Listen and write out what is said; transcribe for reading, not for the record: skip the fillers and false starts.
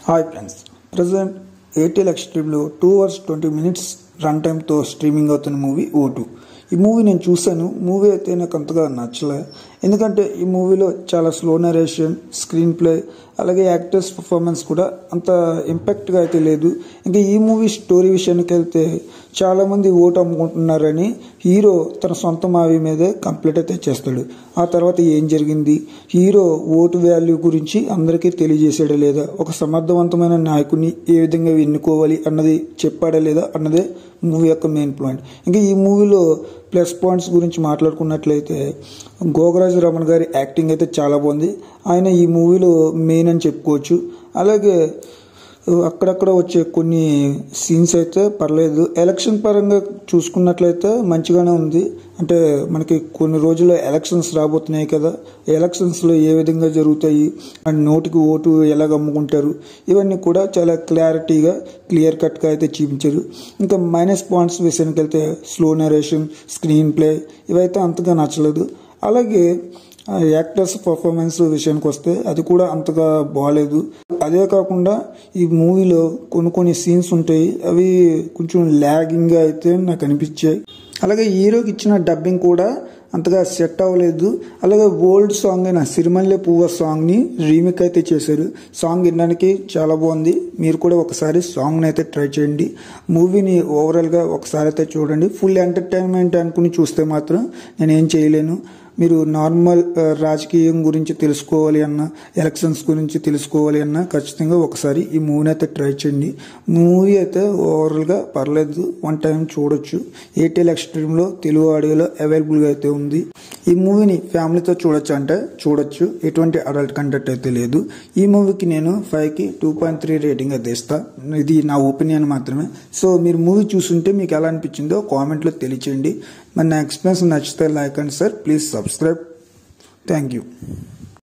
Hi friends, present Airtel ఎక్స్ట్రీమ్లో 2 hours 20 minutes run టైమ్తో streaming అవుతున్న మూవీ O2. ఈ మూవీ నేను చూశాను. మూవీ అయితే నాకు అంతగా నచ్చలే. ఎందుకంటే ఈ మూవీలో చాలా స్లో నరేషన్, స్క్రీన్ ప్లే, అలాగే యాక్టర్స్ పర్ఫార్మెన్స్ కూడా అంత ఇంపాక్ట్గా అయితే లేదు. ఇంకా ఈ మూవీ స్టోరీ విషయానికి వెళ్తే చాలామంది ఓటు అమ్ముకుంటున్నారని హీరో తన సొంత మూవీ మీదే కంప్లీట్ అయితే చేస్తాడు. ఆ తర్వాత ఏం జరిగింది, హీరో ఓటు వాల్యూ గురించి అందరికీ తెలియజేసాడా లేదా, ఒక సమర్థవంతమైన నాయకుడిని ఏ విధంగా ఎన్నుకోవాలి అన్నది చెప్పాడా లేదా అన్నదే మూవీ యొక్క మెయిన్ పాయింట్. ఇంకా ఈ మూవీలో ప్లస్ పాయింట్స్ గురించి మాట్లాడుకున్నట్లయితే గోగరాజు రమణ గారి యాక్టింగ్ అయితే చాలా బాగుంది. ఆయన ఈ మూవీలో మెయిన్ అని చెప్పుకోవచ్చు. అలాగే అక్కడక్కడ వచ్చే కొన్ని సీన్స్ అయితే పర్లేదు. ఎలక్షన్ పరంగా చూసుకున్నట్లయితే మంచిగానే ఉంది. అంటే మనకి కొన్ని రోజుల్లో ఎలక్షన్స్ రాబోతున్నాయి కదా, ఎలక్షన్స్లో ఏ విధంగా జరుగుతాయి అండ్ నోటికి ఓటు ఎలాగ అమ్ముకుంటారు, ఇవన్నీ కూడా చాలా క్లారిటీగా క్లియర్ కట్గా అయితే చూపించారు. ఇంకా మైనస్ పాయింట్స్ విషయానికి వెళ్తే స్లో నరేషన్, స్క్రీన్ ప్లే ఇవైతే అంతగా నచ్చలేదు. అలాగే యాక్టర్స్ పర్ఫార్మెన్స్ విషయానికి వస్తే అది కూడా అంతగా బాగాలేదు. అదే కాకుండా ఈ మూవీలో కొన్ని సీన్స్ ఉంటాయి, అవి కొంచెం ల్యాగింగ్గా అయితే నాకు అనిపించాయి. అలాగే హీరోకి ఇచ్చిన డబ్బింగ్ కూడా అంతగా సెట్ అవ్వలేదు. అలాగే ఓల్డ్ సాంగ్ అయిన సిరిమల్లె పువ్వ సాంగ్ని రీమేక్ అయితే చేశారు. సాంగ్ వినడానికి చాలా బాగుంది. మీరు కూడా ఒకసారి సాంగ్ని అయితే ట్రై చేయండి. మూవీని ఓవరాల్గా ఒకసారి అయితే చూడండి. ఫుల్ ఎంటర్టైన్మెంట్ అనుకుని చూస్తే మాత్రం నేనేం చేయలేను. మీరు నార్మల్ రాజకీయం గురించి తెలుసుకోవాలి అన్నా, ఎలక్షన్స్ గురించి తెలుసుకోవాలి అన్నా ఖచ్చితంగా ఒకసారి ఈ మూవీని అయితే ట్రై చేయండి. మూవీ అయితే ఓవరాల్గా పర్లేదు, వన్ టైం చూడొచ్చు. ఎయిర్టెల్ ఎక్స్ట్రీమ్లో తెలుగు ఆడియోలో అవైలబుల్గా అయితే ఉంది. ఈ మూవీని ఫ్యామిలీతో చూడొచ్చు అంటే చూడొచ్చు, ఎటువంటి అడల్ట్ కంటెంట్ అయితే లేదు. ఈ మూవీకి నేను 5కి 2.3 రేటింగ్ అయితే ఇస్తా. ఇది నా ఒపీనియన్ మాత్రమే. సో మీరు మూవీ చూస్తుంటే మీకు ఎలా అనిపించిందో కామెంట్లో తెలియచేయండి. మరి నా ఎక్స్పీరియన్స్ నచ్చితే like and share, please subscribe. Thank you.